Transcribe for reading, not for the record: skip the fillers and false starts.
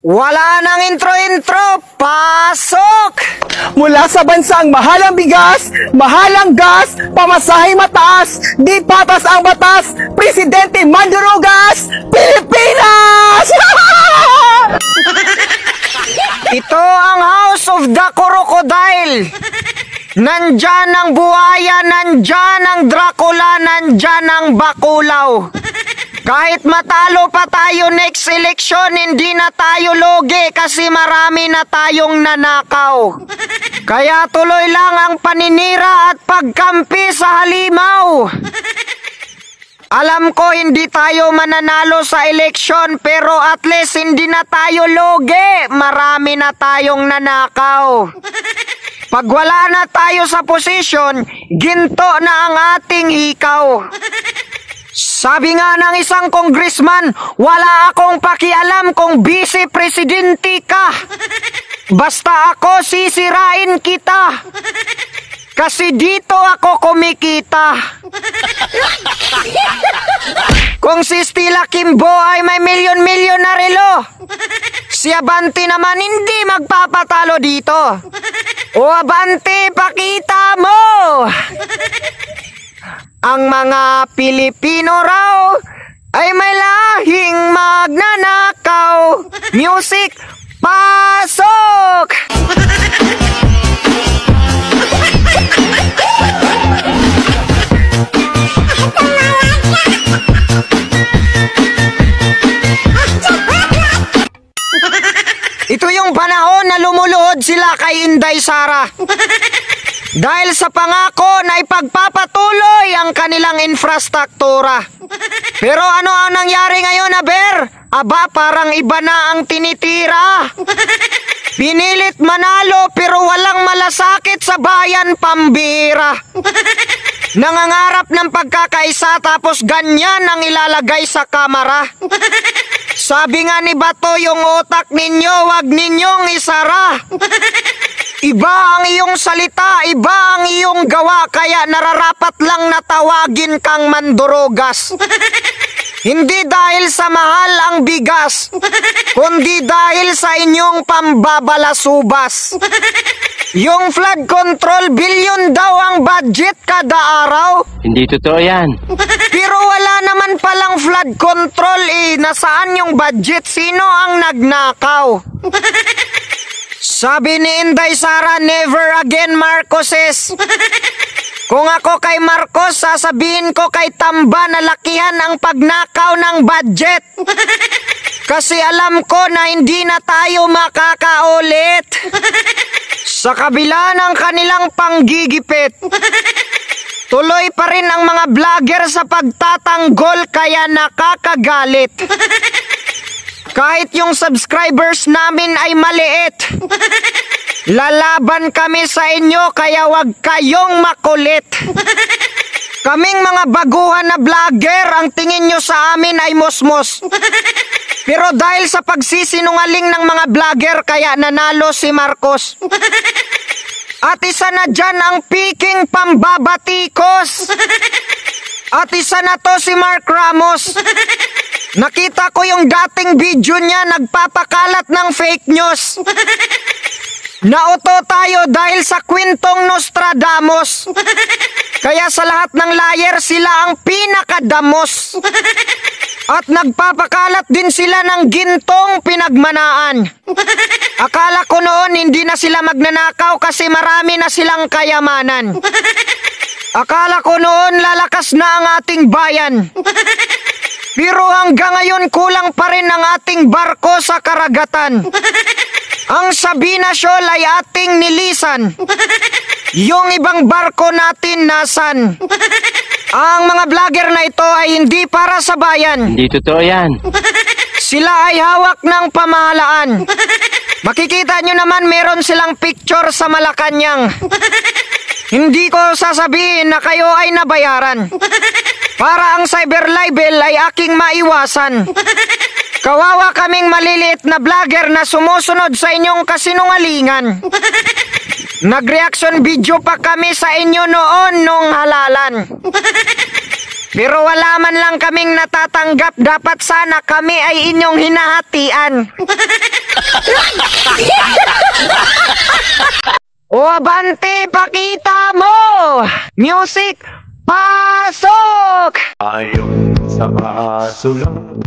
Wala nang intro-intro, pasok! Mula sa bansang mahalang bigas, mahalang gas, pamasahing mataas, di patas ang batas, Presidente Mandurugas, Pilipinas! Ito ang House of the Crocodile. Nandyan ang buhaya, nandyan ang Dracula, nandyan ang Bakulaw. Kahit matalo pa tayo next election, hindi na tayo loge kasi marami na tayong nanakaw. Kaya tuloy lang ang paninira at pagkampi sa halimaw. Alam ko hindi tayo mananalo sa eleksyon pero at least hindi na tayo loge. Marami na tayong nanakaw. Pag wala na tayo sa posisyon, ginto na ang ating hikaw. Sabi nga ng isang congressman, wala akong pakialam kung vice-presidente ka. Basta ako sisirain kita. Kasi dito ako kumikita. Kung si Stella Kimbo ay may milyon-milyon na relo, si Abante naman hindi magpapatalo dito. O Abante, pakita mo! Ang mga Pilipino raw ay may lahing magnanakaw. Music, pasok! Ito yung panahon na lumuluhod sila kay Inday Sara. Dahil sa pangako na ipagpapatuloy ang kanilang infrastruktura. Pero ano ang nangyari ngayon, Aber? Aba, parang iba na ang tinitira. Pinilit manalo pero walang malasakit sa bayan, pambira. Nangangarap ng pagkakaisa tapos ganyan ang ilalagay sa kamera. Sabi nga ni Bato, yung utak ninyo, wag ninyong isara. Iba ang iyong salita, iba ang iyong gawa, kaya nararapat lang natawagin kang mandurugas. Hindi dahil sa mahal ang bigas, kundi dahil sa inyong pambabalasubas. Yung flood control billion daw ang budget kada araw. Hindi totoo yan. Pero wala naman palang flood control Nasaan yung budget? Sino ang nagnakaw? Sabi ni Inday Sara, never again Marcoses. Kung ako kay Marcos, sasabihin ko kay Tamba na lakihan ang pagnakaw ng budget. Kasi alam ko na hindi na tayo makakaulit. Sa kabila ng kanilang panggigipit, tuloy pa rin ang mga vlogger sa pagtatanggol kaya nakakagalit. Kahit yung subscribers namin ay maliit, lalaban kami sa inyo kaya wag kayong makulit. Kaming mga baguhan na vlogger, ang tingin nyo sa amin ay musmos. Pero dahil sa pagsisinungaling ng mga vlogger kaya nanalo si Marcos. At isa na dyan ang piking pambabatikos. At isa na to si Mark Ramos. Nakita ko yung dating video niya nagpapakalat ng fake news. Nauto tayo dahil sa kwentong Nostradamus. Kaya sa lahat ng liar sila ang pinakadamos. At nagpapakalat din sila ng gintong pinagmanaan. Akala ko noon hindi na sila magnanakaw kasi marami na silang kayamanan. Akala ko noon lalakas na ang ating bayan. Pero hanggang ngayon kulang pa rin ang ating barko sa karagatan. Ang Sabina Shoal ay ating nilisan. Yung ibang barko natin nasan. Ang mga vlogger na ito ay hindi para sa bayan. Hindi totoo yan. Sila ay hawak ng pamahalaan. Makikita nyo naman meron silang picture sa Malacanang. Hindi ko sasabihin na kayo ay nabayaran. Para ang cyber libel ay aking maiwasan. Kawawa kaming maliliit na vlogger na sumusunod sa inyong kasinungalingan. Nag-reaction video pa kami sa inyo noon nung halalan. Pero wala man lang kaming natatanggap, dapat sana kami ay inyong hinahatian. O abante, pakita mo! Music, pasok! Ayon sa kasulatan,